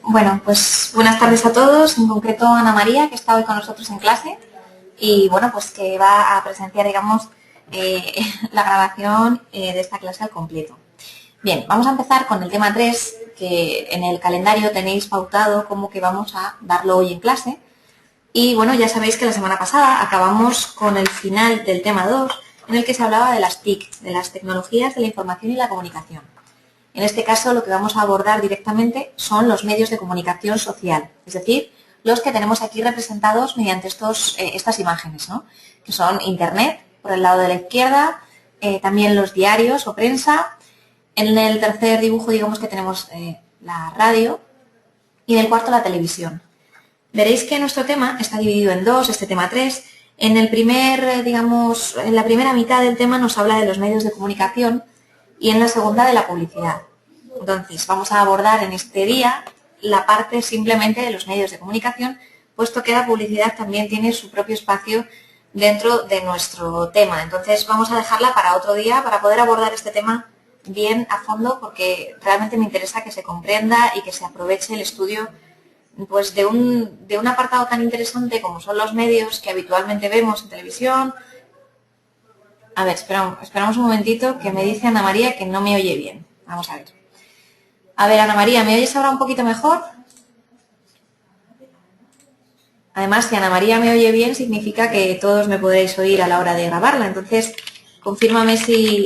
Bueno, pues buenas tardes a todos, en concreto a Ana María, que está hoy con nosotros en clase y bueno, pues que va a presenciar, digamos, la grabación de esta clase al completo. Bien, vamos a empezar con el tema 3, que en el calendario tenéis pautado como que vamos a darlo hoy en clase. Y bueno, ya sabéis que la semana pasada acabamos con el final del tema 2, en el que se hablaba de las TIC, de las tecnologías de la información y la comunicación. En este caso, lo que vamos a abordar directamente son los medios de comunicación social, es decir, los que tenemos aquí representados mediante estas imágenes, ¿no? Que son Internet, por el lado de la izquierda, también los diarios o prensa. En el tercer dibujo, digamos que tenemos la radio y en el cuarto la televisión. Veréis que nuestro tema está dividido en dos, este tema 3. En el primer, digamos, en la primera mitad del tema nos habla de los medios de comunicación y en la segunda de la publicidad. Entonces, vamos a abordar en este día la parte simplemente de los medios de comunicación, puesto que la publicidad también tiene su propio espacio dentro de nuestro tema. Entonces, vamos a dejarla para otro día para poder abordar este tema bien a fondo, porque realmente me interesa que se comprenda y que se aproveche el estudio pues de un apartado tan interesante como son los medios que habitualmente vemos en televisión. A ver, esperamos un momentito, que me dice Ana María que no me oye bien. Vamos a ver. A ver, Ana María, ¿me oyes ahora un poquito mejor? Además, si Ana María me oye bien, significa que todos me podréis oír a la hora de grabarla. Entonces, confírmame si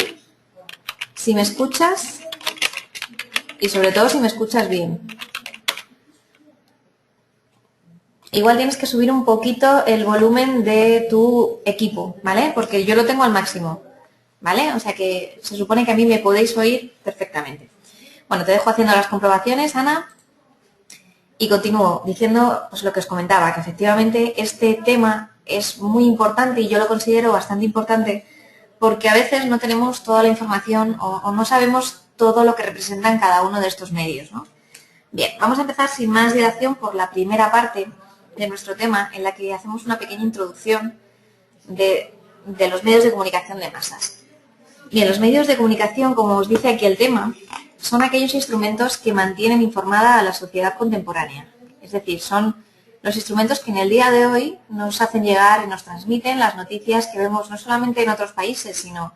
me escuchas y sobre todo si me escuchas bien. Igual tienes que subir un poquito el volumen de tu equipo, ¿vale? Porque yo lo tengo al máximo, ¿vale? O sea que se supone que a mí me podéis oír perfectamente. Bueno, te dejo haciendo las comprobaciones, Ana, y continúo diciendo pues lo que os comentaba, que efectivamente este tema es muy importante y yo lo considero bastante importante porque a veces no tenemos toda la información o no sabemos todo lo que representan cada uno de estos medios, ¿no? Bien, vamos a empezar sin más dilación por la primera parte de nuestro tema, en la que hacemos una pequeña introducción de los medios de comunicación de masas. Bien, los medios de comunicación, como os dice aquí el tema, son aquellos instrumentos que mantienen informada a la sociedad contemporánea. Es decir, son los instrumentos que en el día de hoy nos hacen llegar y nos transmiten las noticias que vemos no solamente en otros países, sino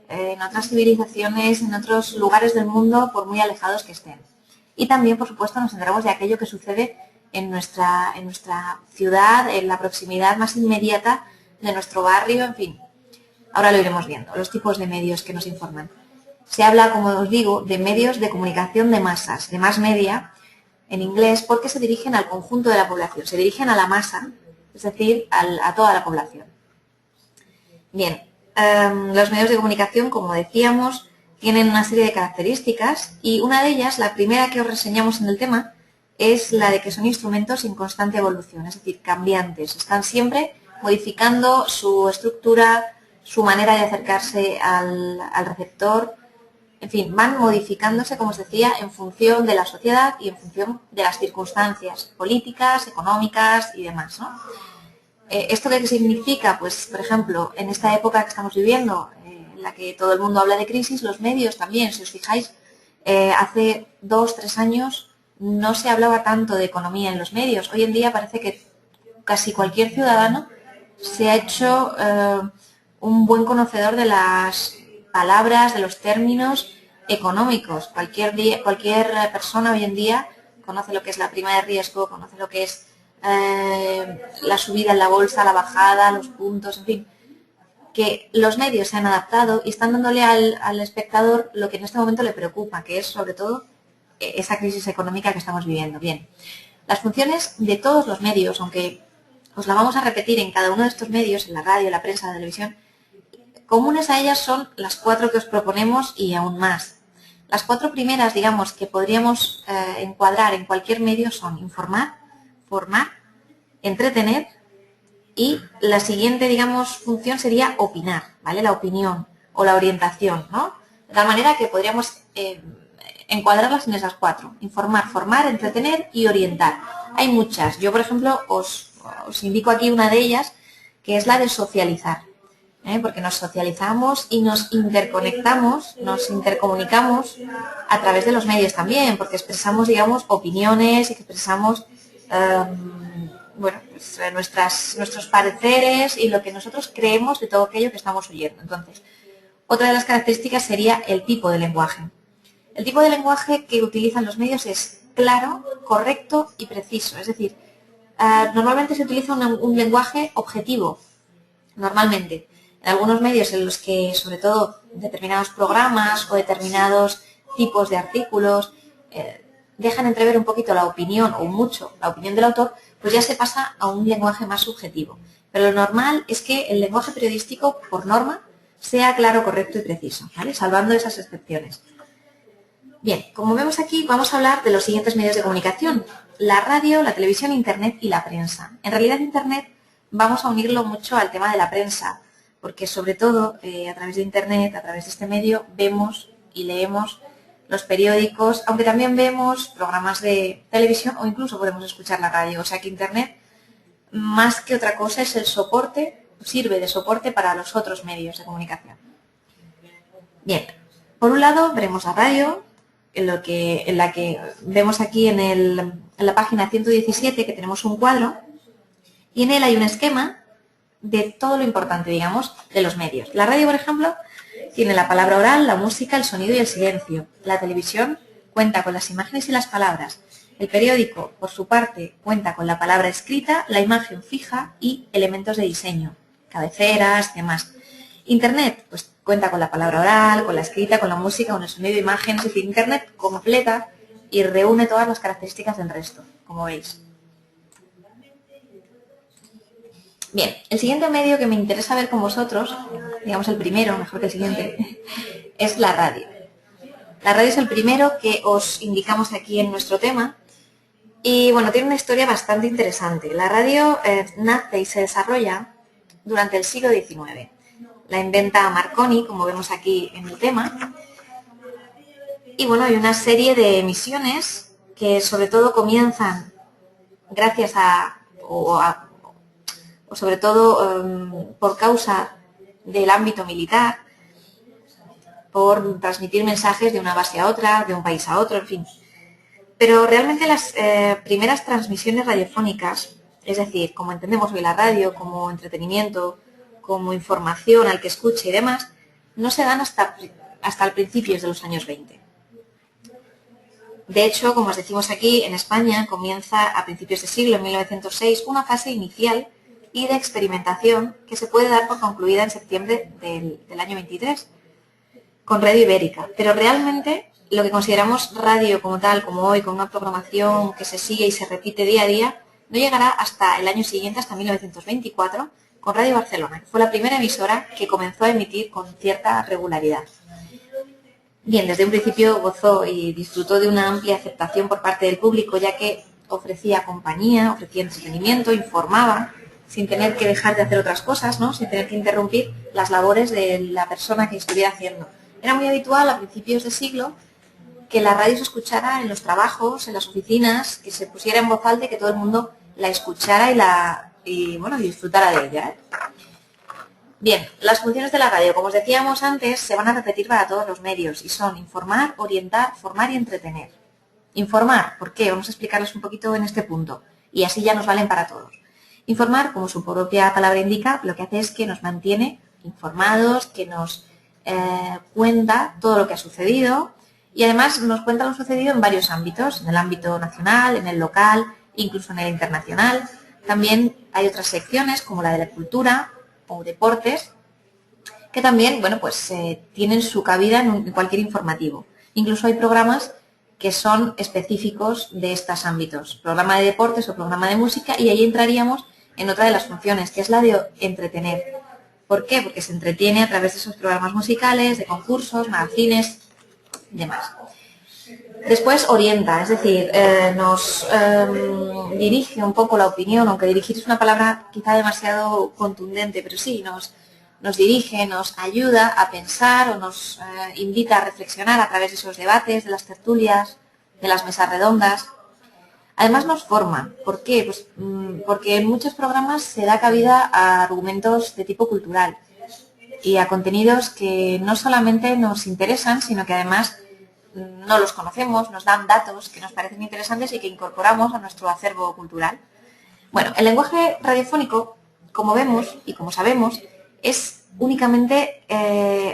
en otras civilizaciones, en otros lugares del mundo, por muy alejados que estén. Y también, por supuesto, nos enteramos de aquello que sucede en nuestra ciudad, en la proximidad más inmediata de nuestro barrio, en fin. Ahora lo iremos viendo, los tipos de medios que nos informan. Se habla, como os digo, de medios de comunicación de masas, de mass media, en inglés, porque se dirigen al conjunto de la población, se dirigen a la masa, es decir, a toda la población. Bien, los medios de comunicación, como decíamos, tienen una serie de características y una de ellas, la primera que os reseñamos en el tema, es la de que son instrumentos en constante evolución, es decir, cambiantes. Están siempre modificando su estructura, su manera de acercarse al receptor, en fin, van modificándose, como os decía, en función de la sociedad y en función de las circunstancias políticas, económicas y demás, ¿no? ¿Esto qué significa? Pues, por ejemplo, en esta época que estamos viviendo, en la que todo el mundo habla de crisis, los medios también, si os fijáis, hace 2 o 3 años no se hablaba tanto de economía en los medios. Hoy en día parece que casi cualquier ciudadano se ha hecho un buen conocedor de las palabras, de los términos económicos. Cualquier persona hoy en día conoce lo que es la prima de riesgo, conoce lo que es la subida en la bolsa, la bajada, los puntos, en fin, que los medios se han adaptado y están dándole al espectador lo que en este momento le preocupa, que es sobre todo esa crisis económica que estamos viviendo. Bien, las funciones de todos los medios, aunque os la vamos a repetir en cada uno de estos medios, en la radio, la prensa, la televisión, comunes a ellas son las 4 que os proponemos y aún más. Las 4 primeras, digamos, que podríamos encuadrar en cualquier medio son informar, formar, entretener y la siguiente, digamos, función sería opinar, ¿vale? La opinión o la orientación, ¿no? De tal manera que podríamos encuadrarlas en esas 4. Informar, formar, entretener y orientar. Hay muchas. Yo, por ejemplo, os indico aquí una de ellas, que es la de socializar. porque nos socializamos y nos interconectamos, nos intercomunicamos a través de los medios también, porque expresamos, digamos, opiniones y expresamos bueno, pues, nuestros pareceres y lo que nosotros creemos de todo aquello que estamos oyendo. Entonces, otra de las características sería el tipo de lenguaje. El tipo de lenguaje que utilizan los medios es claro, correcto y preciso. Es decir, normalmente se utiliza un lenguaje objetivo, normalmente. En algunos medios en los que, sobre todo, determinados programas o determinados tipos de artículos dejan entrever un poquito la opinión o mucho la opinión del autor, pues ya se pasa a un lenguaje más subjetivo. Pero lo normal es que el lenguaje periodístico, por norma, sea claro, correcto y preciso, ¿vale? Salvando esas excepciones. Bien, como vemos aquí, vamos a hablar de los siguientes medios de comunicación: la radio, la televisión, Internet y la prensa. En realidad, Internet vamos a unirlo mucho al tema de la prensa, porque sobre todo a través de Internet, a través de este medio, vemos y leemos los periódicos, aunque también vemos programas de televisión o incluso podemos escuchar la radio. O sea que Internet, más que otra cosa, es el soporte, sirve de soporte para los otros medios de comunicación. Bien, por un lado veremos la radio, en la que vemos aquí en la página 117 que tenemos un cuadro y en él hay un esquema de todo lo importante, digamos, de los medios. La radio, por ejemplo, tiene la palabra oral, la música, el sonido y el silencio. La televisión cuenta con las imágenes y las palabras. El periódico, por su parte, cuenta con la palabra escrita, la imagen fija y elementos de diseño, cabeceras y demás. Internet, pues cuenta con la palabra oral, con la escrita, con la música, con el sonido de imágenes. Es decir, Internet completa y reúne todas las características del resto, como veis. Bien, el siguiente medio que me interesa ver con vosotros, digamos el primero, mejor que el siguiente, es la radio. La radio es el primero que os indicamos aquí en nuestro tema y bueno, tiene una historia bastante interesante. La radio nace y se desarrolla durante el siglo XIX. La inventa Marconi, como vemos aquí en el tema. Y bueno, hay una serie de emisiones que sobre todo comienzan gracias o sobre todo por causa del ámbito militar, por transmitir mensajes de una base a otra, de un país a otro, en fin. Pero realmente las primeras transmisiones radiofónicas, es decir, como entendemos hoy la radio, como entretenimiento, como información al que escuche y demás, no se dan hasta principios de los años 20. De hecho, como os decimos aquí, en España comienza a principios de siglo, en 1906, una fase inicial y de experimentación que se puede dar por concluida en septiembre del año 23, con Radio Ibérica. Pero realmente lo que consideramos radio como tal, como hoy, con una programación que se sigue y se repite día a día, no llegará hasta el año siguiente, hasta 1924, con Radio Barcelona, que fue la primera emisora que comenzó a emitir con cierta regularidad. Bien, desde un principio gozó y disfrutó de una amplia aceptación por parte del público, ya que ofrecía compañía, ofrecía entretenimiento, informaba, sin tener que dejar de hacer otras cosas, ¿no? Sin tener que interrumpir las labores de la persona que estuviera haciendo. Era muy habitual a principios de siglo que la radio se escuchara en los trabajos, en las oficinas, que se pusiera en voz alta y que todo el mundo la escuchara y disfrutara de ella, ¿eh? Bien, las funciones de la radio, como os decíamos antes, se van a repetir para todos los medios y son informar, orientar, formar y entretener. Informar, ¿por qué? Vamos a explicarles un poquito en este punto y así ya nos valen para todos. Informar, como su propia palabra indica, lo que hace es que nos mantiene informados, que nos cuenta todo lo que ha sucedido y además nos cuenta lo sucedido en varios ámbitos, en el ámbito nacional, en el local, incluso en el internacional. También hay otras secciones como la de la cultura o deportes que también, tienen su cabida en cualquier informativo. Incluso hay programas que son específicos de estos ámbitos, programa de deportes o programa de música, y ahí entraríamos en otra de las funciones, que es la de entretener. ¿Por qué? Porque se entretiene a través de esos programas musicales, de concursos, magazines y demás. Después orienta, es decir, nos dirige un poco la opinión, aunque dirigir es una palabra quizá demasiado contundente, pero sí, nos dirige, nos ayuda a pensar o nos invita a reflexionar a través de esos debates, de las tertulias, de las mesas redondas. Además nos forma. ¿Por qué? Porque en muchos programas se da cabida a argumentos de tipo cultural. y a contenidos que no solamente nos interesan, sino que además no los conocemos, nos dan datos que nos parecen interesantes y que incorporamos a nuestro acervo cultural. Bueno, el lenguaje radiofónico, como vemos y como sabemos, es únicamente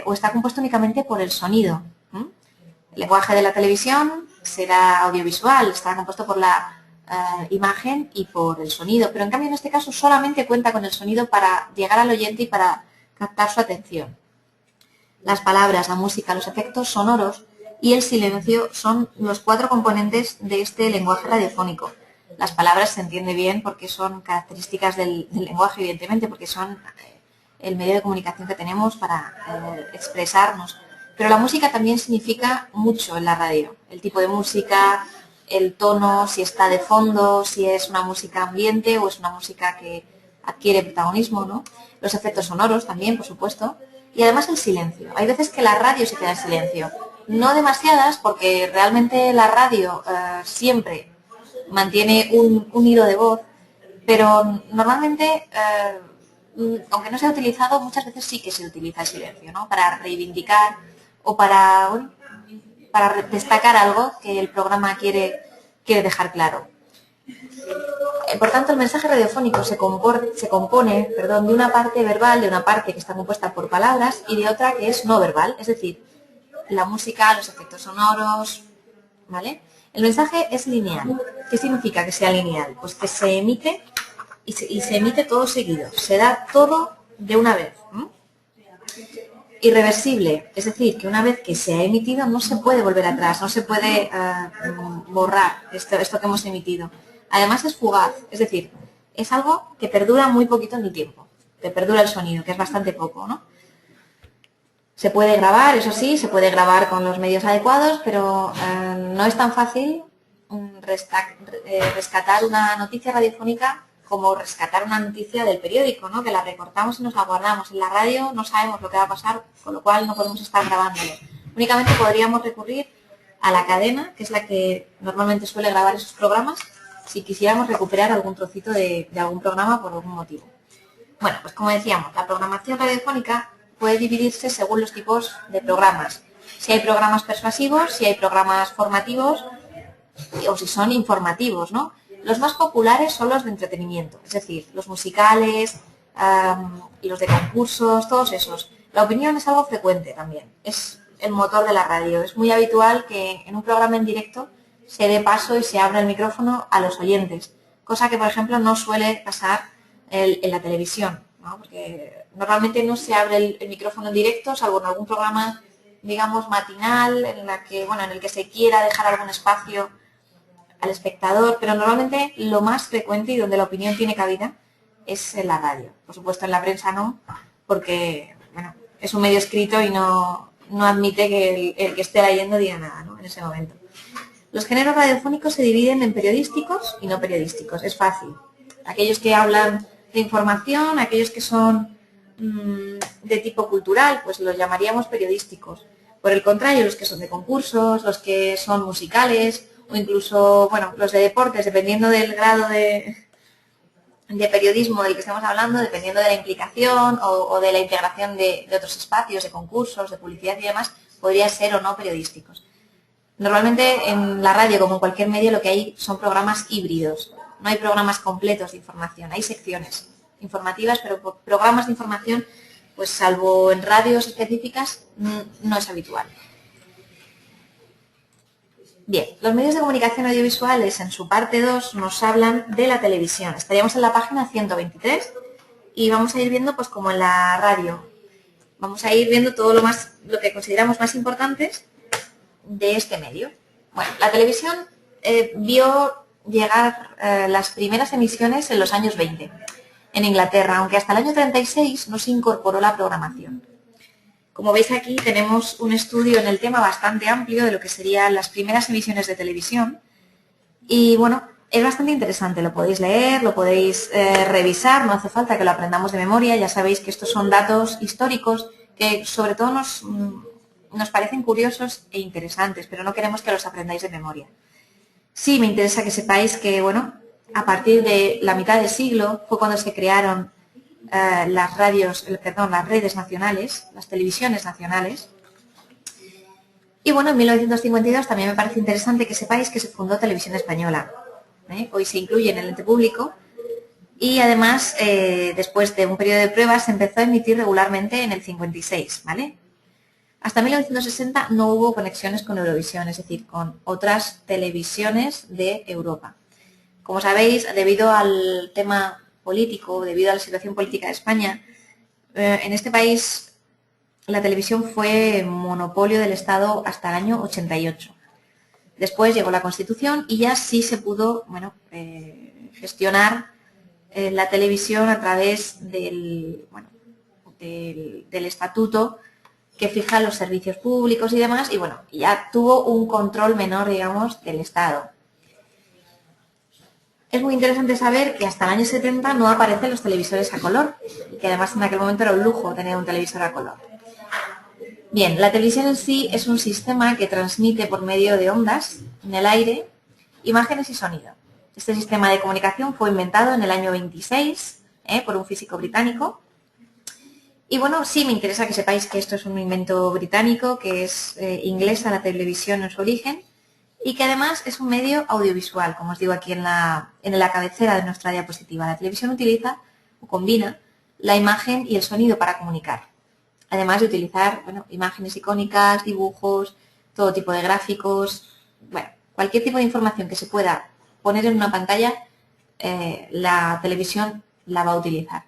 o está compuesto únicamente por el sonido. El lenguaje de la televisión será audiovisual, estará compuesto por la imagen y por el sonido, pero en cambio en este caso solamente cuenta con el sonido para llegar al oyente y para captar su atención. Las palabras, la música, los efectos sonoros y el silencio son los 4 componentes de este lenguaje radiofónico. Las palabras se entiende bien porque son características del lenguaje, evidentemente, porque son el medio de comunicación que tenemos para expresarnos. Pero la música también significa mucho en la radio. El tipo de música, el tono, si está de fondo, si es una música ambiente o es una música que adquiere protagonismo, ¿no? Los efectos sonoros también, por supuesto. Y además el silencio. Hay veces que la radio se queda en silencio. No demasiadas, porque realmente la radio siempre mantiene un hilo de voz, pero normalmente, aunque no sea utilizado, muchas veces sí que se utiliza el silencio, ¿no? Para reivindicar o para destacar algo que el programa quiere dejar claro. Por tanto, el mensaje radiofónico se compone de una parte verbal, de una parte que está compuesta por palabras y de otra que es no verbal, es decir, la música, los efectos sonoros, ¿vale? El mensaje es lineal. ¿Qué significa que sea lineal? Pues que se emite y se emite todo seguido, se da todo de una vez. Irreversible, es decir, que una vez que se ha emitido no se puede volver atrás, no se puede borrar esto que hemos emitido. Además es fugaz, es decir, es algo que perdura muy poquito en el tiempo, que perdura el sonido, que es bastante poco, ¿no? Se puede grabar, eso sí, se puede grabar con los medios adecuados, pero no es tan fácil rescatar una noticia radiofónica como rescatar una noticia del periódico, ¿no? Que la recortamos y nos la guardamos. En la radio no sabemos lo que va a pasar, con lo cual no podemos estar grabándolo. Únicamente podríamos recurrir a la cadena, que es la que normalmente suele grabar esos programas, si quisiéramos recuperar algún trocito de algún programa por algún motivo. Bueno, pues como decíamos, la programación radiofónica puede dividirse según los tipos de programas. Si hay programas persuasivos, si hay programas formativos o si son informativos, ¿no? Los más populares son los de entretenimiento, es decir, los musicales, los de concursos, todos esos. La opinión es algo frecuente también, es el motor de la radio. Es muy habitual que en un programa en directo se dé paso y se abra el micrófono a los oyentes, cosa que, por ejemplo, no suele pasar en la televisión, ¿no? Porque normalmente no se abre el micrófono en directo, salvo en algún programa, digamos, matinal, en el que se quiera dejar algún espacio al espectador, pero normalmente lo más frecuente y donde la opinión tiene cabida es en la radio. Por supuesto, en la prensa no, porque bueno, es un medio escrito y no admite que el que esté leyendo diga nada, ¿no? En ese momento. Los géneros radiofónicos se dividen en periodísticos y no periodísticos. Es fácil. Aquellos que hablan de información, aquellos que son de tipo cultural, pues los llamaríamos periodísticos. Por el contrario, los que son de concursos, los que son musicales o incluso, bueno, los de deportes, dependiendo del grado de periodismo del que estamos hablando, dependiendo de la implicación o de la integración de otros espacios, de concursos, de publicidad y demás, podrían ser o no periodísticos. Normalmente en la radio, como en cualquier medio, lo que hay son programas híbridos. No hay programas completos de información, hay secciones informativas, pero programas de información, pues salvo en radios específicas, no es habitual. Bien, los medios de comunicación audiovisuales en su parte 2 nos hablan de la televisión. Estaríamos en la página 123 y vamos a ir viendo, pues como en la radio, vamos a ir viendo todo lo que consideramos más importantes de este medio. Bueno, la televisión vio llegar las primeras emisiones en los años 20 en Inglaterra, aunque hasta el año 36 no se incorporó la programación. Como veis aquí tenemos un estudio en el tema bastante amplio de lo que serían las primeras emisiones de televisión y bueno, es bastante interesante, lo podéis leer, lo podéis revisar, no hace falta que lo aprendamos de memoria, ya sabéis que estos son datos históricos que sobre todo nos parecen curiosos e interesantes, pero no queremos que los aprendáis de memoria. Sí me interesa que sepáis que, bueno, a partir de la mitad del siglo fue cuando se crearon las redes nacionales, las televisiones nacionales. Y bueno, en 1952 también me parece interesante que sepáis que se fundó Televisión Española. Hoy se incluye en el ente público y además, después de un periodo de pruebas, se empezó a emitir regularmente en el 56, ¿vale? Hasta 1960 no hubo conexiones con Eurovisión, es decir, con otras televisiones de Europa. Como sabéis, debido al tema político, debido a la situación política de España, en este país la televisión fue monopolio del Estado hasta el año 88. Después llegó la Constitución y ya sí se pudo gestionar la televisión a través del estatuto que fija los servicios públicos y demás, y bueno, ya tuvo un control menor, digamos, del Estado. Es muy interesante saber que hasta el año 70 no aparecen los televisores a color, y que además en aquel momento era un lujo tener un televisor a color. Bien, la televisión en sí es un sistema que transmite por medio de ondas en el aire imágenes y sonido. Este sistema de comunicación fue inventado en el año 26 por un físico británico. Y bueno, sí me interesa que sepáis que esto es un invento británico, que es inglesa la televisión en su origen y que además es un medio audiovisual, como os digo aquí en la cabecera de nuestra diapositiva. La televisión utiliza o combina la imagen y el sonido para comunicar, además de utilizar imágenes icónicas, dibujos, todo tipo de gráficos, cualquier tipo de información que se pueda poner en una pantalla, la televisión la va a utilizar.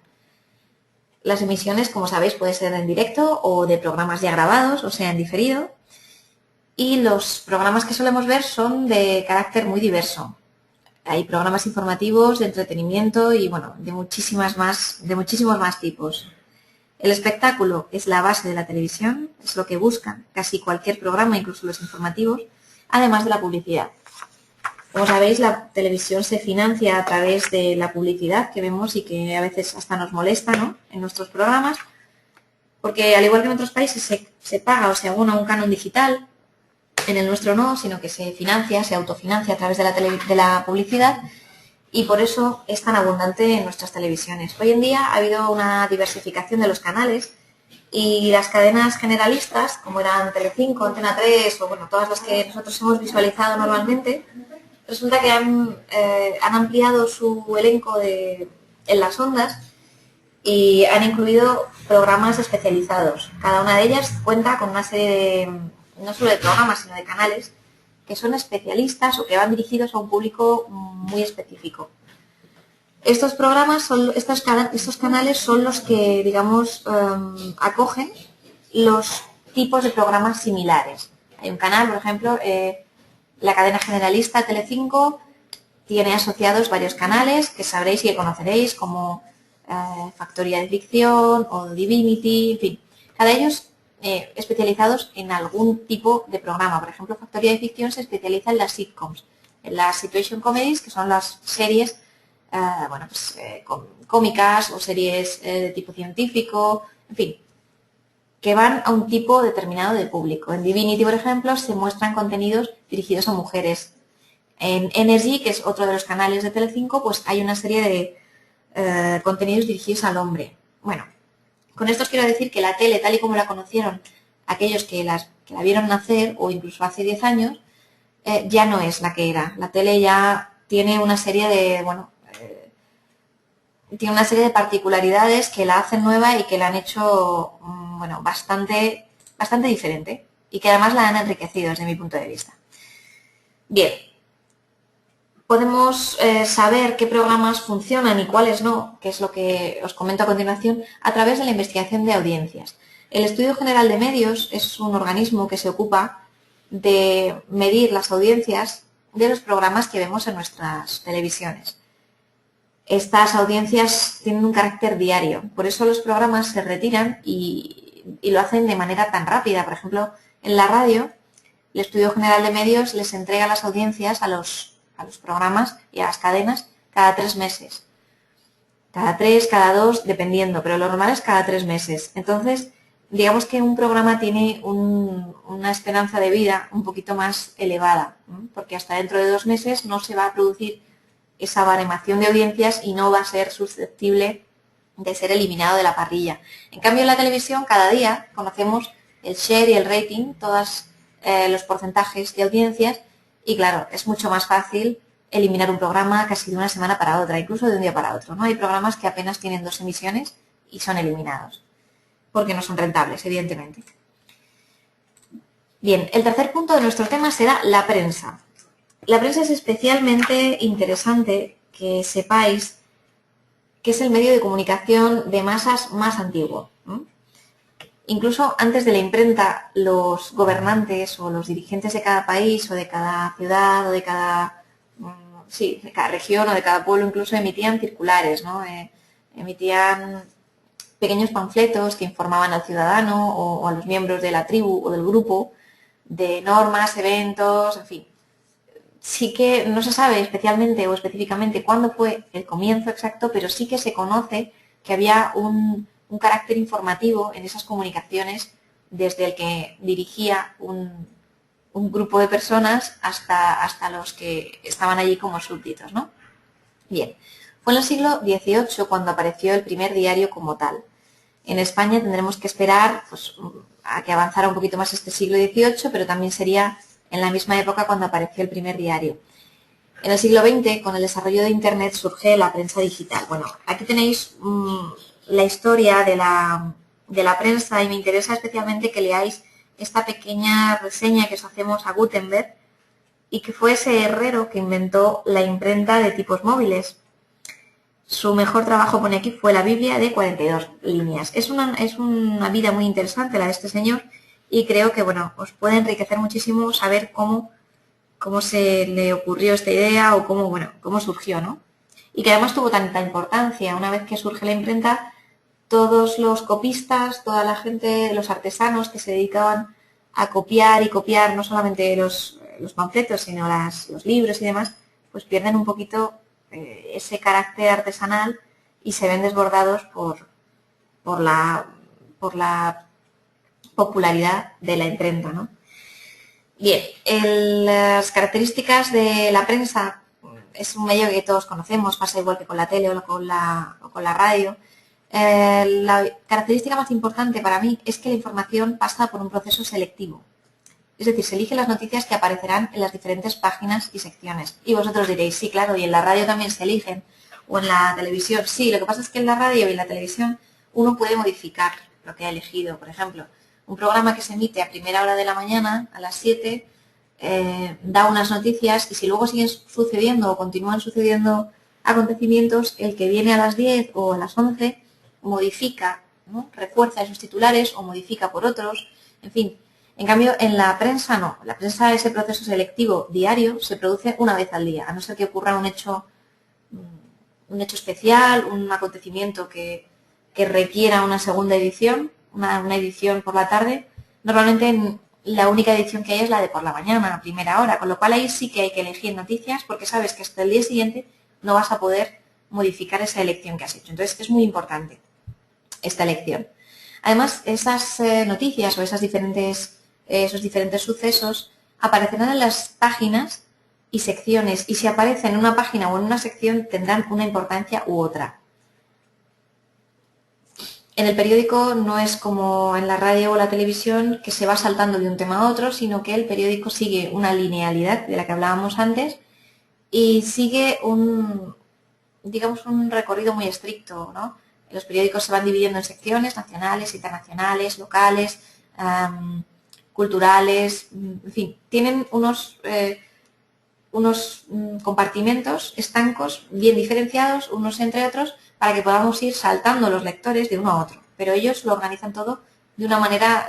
Las emisiones, como sabéis, pueden ser en directo o de programas ya grabados, o sea, en diferido. Y los programas que solemos ver son de carácter muy diverso. Hay programas informativos, de entretenimiento y, de muchísimos más tipos. El espectáculo es la base de la televisión, es lo que buscan casi cualquier programa, incluso los informativos, además de la publicidad. Como sabéis, la televisión se financia a través de la publicidad que vemos y que a veces hasta nos molesta, ¿no?, en nuestros programas, porque al igual que en otros países se paga o se abona un canon digital, en el nuestro no, sino que se financia, se autofinancia a través de la publicidad y por eso es tan abundante en nuestras televisiones. Hoy en día ha habido una diversificación de los canales y las cadenas generalistas, como eran Telecinco, Antena 3 o todas las que nosotros hemos visualizado normalmente, resulta que han ampliado su elenco en las ondas y han incluido programas especializados. Cada una de ellas cuenta con una serie no solo de programas, sino de canales que son especialistas o que van dirigidos a un público muy específico. Estos canales son los que, digamos, acogen los tipos de programas similares. Hay un canal, por ejemplo, la cadena generalista Telecinco tiene asociados varios canales que sabréis y que conoceréis, como Factoría de Ficción o Divinity, en fin, cada ellos especializados en algún tipo de programa. Por ejemplo, Factoría de Ficción se especializa en las sitcoms, en las situation comedies, que son las series cómicas o series de tipo científico, en fin, que van a un tipo determinado de público. En Divinity, por ejemplo, se muestran contenidos dirigidos a mujeres. En Energy, que es otro de los canales de Telecinco, pues hay una serie de contenidos dirigidos al hombre. Bueno, con esto os quiero decir que la tele, tal y como la conocieron aquellos que la vieron nacer o incluso hace 10 años, ya no es la que era. La tele ya tiene una serie de particularidades que la hacen nueva y que la han hecho bastante diferente y que además la han enriquecido desde mi punto de vista. Bien, podemos saber qué programas funcionan y cuáles no, que es lo que os comento a continuación, a través de la investigación de audiencias. El Estudio General de Medios es un organismo que se ocupa de medir las audiencias de los programas que vemos en nuestras televisiones. Estas audiencias tienen un carácter diario, por eso los programas se retiran y lo hacen de manera tan rápida. Por ejemplo, en la radio, el Estudio General de Medios les entrega las audiencias a los programas y a las cadenas cada 3 meses. Cada 3, cada 2, dependiendo, pero lo normal es cada 3 meses. Entonces, digamos que un programa tiene una esperanza de vida un poquito más elevada, ¿no?, porque hasta dentro de 2 meses no se va a producir esa baremación de audiencias y no va a ser susceptible de ser eliminado de la parrilla. En cambio, en la televisión cada día conocemos el share y el rating, todos los porcentajes de audiencias, y claro, es mucho más fácil eliminar un programa casi de una semana para otra, incluso de un día para otro, ¿no? Hay programas que apenas tienen 2 emisiones y son eliminados, porque no son rentables, evidentemente. Bien, el tercer punto de nuestro tema será la prensa. La prensa es especialmente interesante que sepáis que es el medio de comunicación de masas más antiguo. Incluso antes de la imprenta, los gobernantes o los dirigentes de cada país o de cada ciudad o de cada, de cada región o de cada pueblo incluso emitían circulares, ¿no? Emitían pequeños panfletos que informaban al ciudadano o a los miembros de la tribu o del grupo de normas, eventos, en fin. Sí que no se sabe especialmente o específicamente cuándo fue el comienzo exacto, pero sí que se conoce que había un carácter informativo en esas comunicaciones desde el que dirigía un grupo de personas hasta los que estaban allí como súbditos, ¿no? Bien, fue en el siglo XVIII cuando apareció el primer diario como tal. En España tendremos que esperar pues, a que avanzara un poquito más este siglo XVIII, pero también sería en la misma época cuando apareció el primer diario. En el siglo XX, con el desarrollo de Internet, surge la prensa digital. Bueno, aquí tenéis la historia de la prensa y me interesa especialmente que leáis esta pequeña reseña que os hacemos a Gutenberg y que fue ese herrero que inventó la imprenta de tipos móviles. Su mejor trabajo, pone aquí, fue la Biblia de 42 líneas. Es una vida muy interesante la de este señor y creo que, bueno, os puede enriquecer muchísimo saber cómo se le ocurrió esta idea o cómo surgió, ¿no? Y que además tuvo tanta importancia. Una vez que surge la imprenta, todos los copistas, toda la gente, los artesanos que se dedicaban a copiar y copiar no solamente los panfletos, sino los libros y demás, pues pierden un poquito ese carácter artesanal y se ven desbordados por la popularidad de la imprenta, ¿no? Bien, las características de la prensa es un medio que todos conocemos, pasa igual que con la tele o con la radio. La característica más importante para mí es que la información pasa por un proceso selectivo. Es decir, se eligen las noticias que aparecerán en las diferentes páginas y secciones. Y vosotros diréis, sí, claro, y en la radio también se eligen, o en la televisión. Sí, lo que pasa es que en la radio y en la televisión uno puede modificar lo que ha elegido. Por ejemplo, un programa que se emite a primera hora de la mañana, a las 7, da unas noticias y si luego siguen sucediendo o continúan sucediendo acontecimientos, el que viene a las 10 o a las 11 modifica, ¿no? Refuerza esos titulares o modifica por otros, en fin. En cambio, en la prensa no. La prensa, ese proceso selectivo diario, se produce una vez al día, a no ser que ocurra un hecho especial, un acontecimiento que requiera una segunda edición, una edición por la tarde. Normalmente la única edición que hay es la de por la mañana, a primera hora, con lo cual ahí sí que hay que elegir noticias porque sabes que hasta el día siguiente no vas a poder modificar esa elección que has hecho. Entonces, es muy importante esta elección. Además, esas noticias o esos diferentes sucesos aparecerán en las páginas y secciones y si aparecen en una página o en una sección tendrán una importancia u otra. En el periódico no es como en la radio o la televisión que se va saltando de un tema a otro, sino que el periódico sigue una linealidad de la que hablábamos antes y sigue un recorrido muy estricto, ¿no? Los periódicos se van dividiendo en secciones nacionales, internacionales, locales, culturales, en fin, tienen unos compartimentos estancos bien diferenciados unos entre otros para que podamos ir saltando los lectores de uno a otro. Pero ellos lo organizan todo de una manera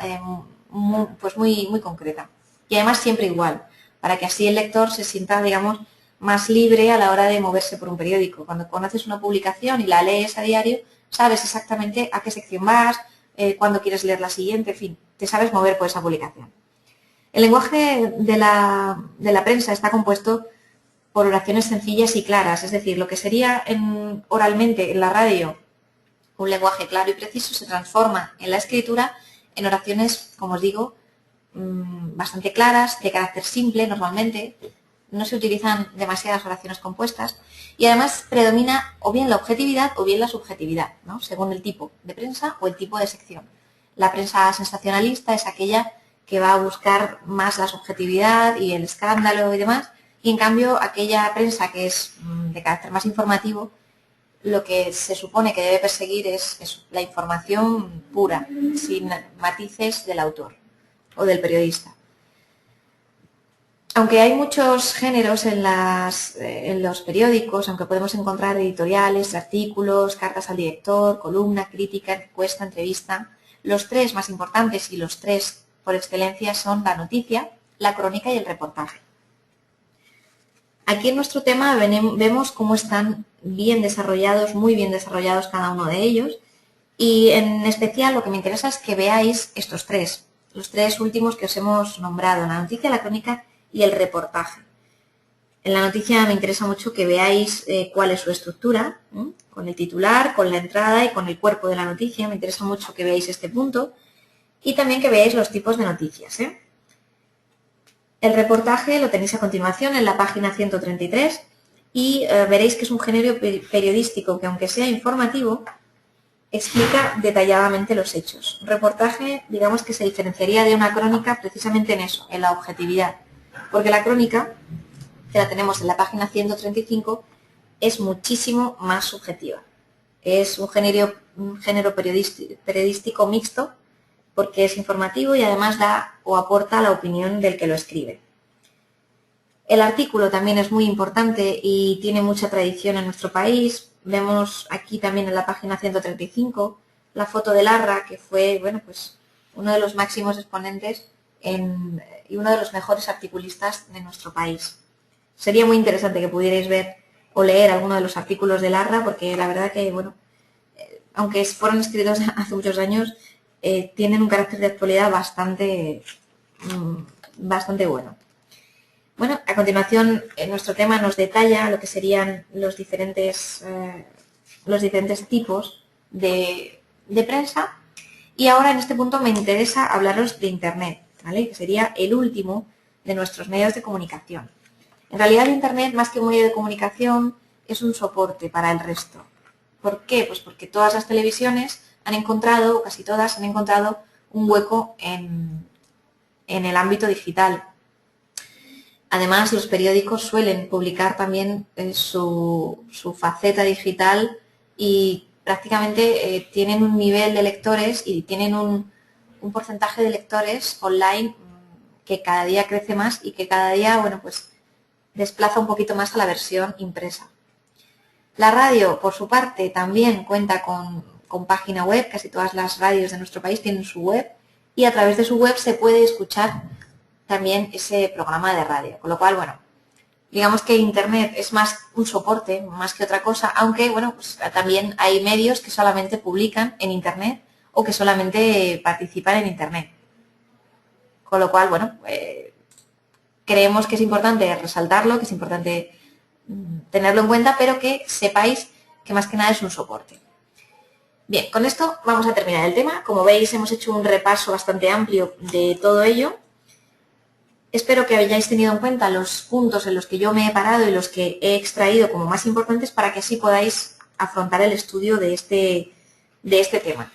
muy concreta. Y además siempre igual, para que así el lector se sienta, digamos, más libre a la hora de moverse por un periódico. Cuando conoces una publicación y la lees a diario, sabes exactamente a qué sección vas, cuándo quieres leer la siguiente, en fin, te sabes mover por esa publicación. El lenguaje de la prensa está compuesto por oraciones sencillas y claras, es decir, lo que sería oralmente en la radio un lenguaje claro y preciso se transforma en la escritura en oraciones, como os digo, bastante claras, de carácter simple normalmente, no se utilizan demasiadas oraciones compuestas Y además predomina o bien la objetividad o bien la subjetividad, ¿no? Según el tipo de prensa o el tipo de sección. La prensa sensacionalista es aquella que va a buscar más la subjetividad y el escándalo y demás, y en cambio aquella prensa que es de carácter más informativo, lo que se supone que debe perseguir es la información pura, sin matices del autor o del periodista. Aunque hay muchos géneros en los periódicos, aunque podemos encontrar editoriales, artículos, cartas al director, columna, crítica, encuesta, entrevista, los tres más importantes y los tres por excelencia son la noticia, la crónica y el reportaje. Aquí en nuestro tema vemos cómo están bien desarrollados, muy bien desarrollados cada uno de ellos, y en especial lo que me interesa es que veáis estos tres, los tres últimos que os hemos nombrado, la noticia, la crónica y el reportaje. En la noticia me interesa mucho que veáis cuál es su estructura, con el titular, con la entrada y con el cuerpo de la noticia. Me interesa mucho que veáis este punto y también que veáis los tipos de noticias. El reportaje lo tenéis a continuación en la página 133 y veréis que es un género periodístico que, aunque sea informativo, explica detalladamente los hechos. Un reportaje, digamos que se diferenciaría de una crónica precisamente en eso, en la objetividad. Porque la crónica, que la tenemos en la página 135, es muchísimo más subjetiva. Es un género periodístico mixto porque es informativo y además da o aporta la opinión del que lo escribe. El artículo también es muy importante y tiene mucha tradición en nuestro país. Vemos aquí también en la página 135 la foto de Larra, que fue pues uno de los máximos exponentes y uno de los mejores articulistas de nuestro país. Sería muy interesante que pudierais ver o leer alguno de los artículos de Larra, porque la verdad que, aunque fueron escritos hace muchos años, tienen un carácter de actualidad bastante bueno. Bueno, a continuación, nuestro tema nos detalla lo que serían los diferentes tipos de prensa. Y ahora en este punto me interesa hablaros de Internet, ¿vale? Que sería el último de nuestros medios de comunicación. En realidad Internet, más que un medio de comunicación, es un soporte para el resto. ¿Por qué? Pues porque todas las televisiones han encontrado, o casi todas han encontrado, un hueco en el ámbito digital. Además, los periódicos suelen publicar también su faceta digital y prácticamente tienen un nivel de lectores y tienen un porcentaje de lectores online que cada día crece más y que cada día, desplaza un poquito más a la versión impresa. La radio, por su parte, también cuenta con página web. Casi todas las radios de nuestro país tienen su web y a través de su web se puede escuchar también ese programa de radio. Con lo cual, digamos que Internet es más un soporte, más que otra cosa, aunque, también hay medios que solamente publican en Internet o que solamente participan en Internet. Con lo cual, creemos que es importante resaltarlo, que es importante tenerlo en cuenta, pero que sepáis que más que nada es un soporte. Bien, con esto vamos a terminar el tema. Como veis, hemos hecho un repaso bastante amplio de todo ello. Espero que hayáis tenido en cuenta los puntos en los que yo me he parado y los que he extraído como más importantes para que así podáis afrontar el estudio de este tema.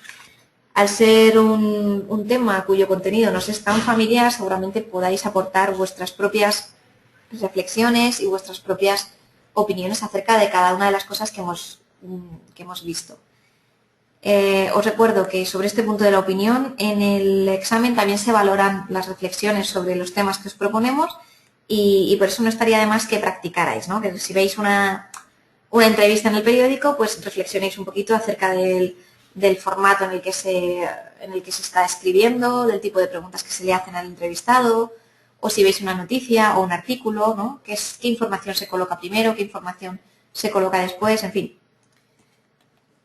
Al ser un tema cuyo contenido nos es tan familiar, seguramente podáis aportar vuestras propias reflexiones y vuestras propias opiniones acerca de cada una de las cosas que hemos visto. Os recuerdo que sobre este punto de la opinión, en el examen también se valoran las reflexiones sobre los temas que os proponemos y por eso no estaría de más que practicarais, ¿no? Que si veis una entrevista en el periódico, pues reflexionéis un poquito acerca del formato en el que se está escribiendo, del tipo de preguntas que se le hacen al entrevistado, o si veis una noticia o un artículo, ¿no? ¿Qué información se coloca primero? ¿Qué información se coloca después? En fin,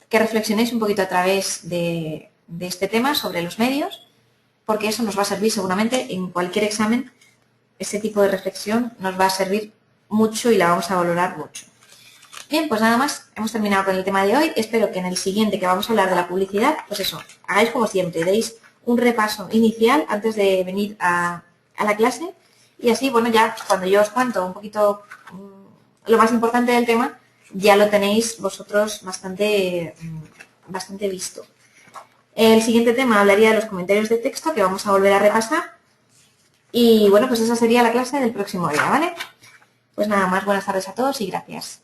que reflexionéis un poquito a través de este tema sobre los medios, porque eso nos va a servir seguramente en cualquier examen. Ese tipo de reflexión nos va a servir mucho y la vamos a valorar mucho. Bien, pues nada más, hemos terminado con el tema de hoy. Espero que en el siguiente, que vamos a hablar de la publicidad, pues eso, hagáis como siempre, deis un repaso inicial antes de venir a la clase y así, ya cuando yo os cuento un poquito lo más importante del tema, ya lo tenéis vosotros bastante visto. El siguiente tema hablaría de los comentarios de texto, que vamos a volver a repasar. Y bueno, pues esa sería la clase del próximo día, ¿vale? Pues nada más, buenas tardes a todos y gracias.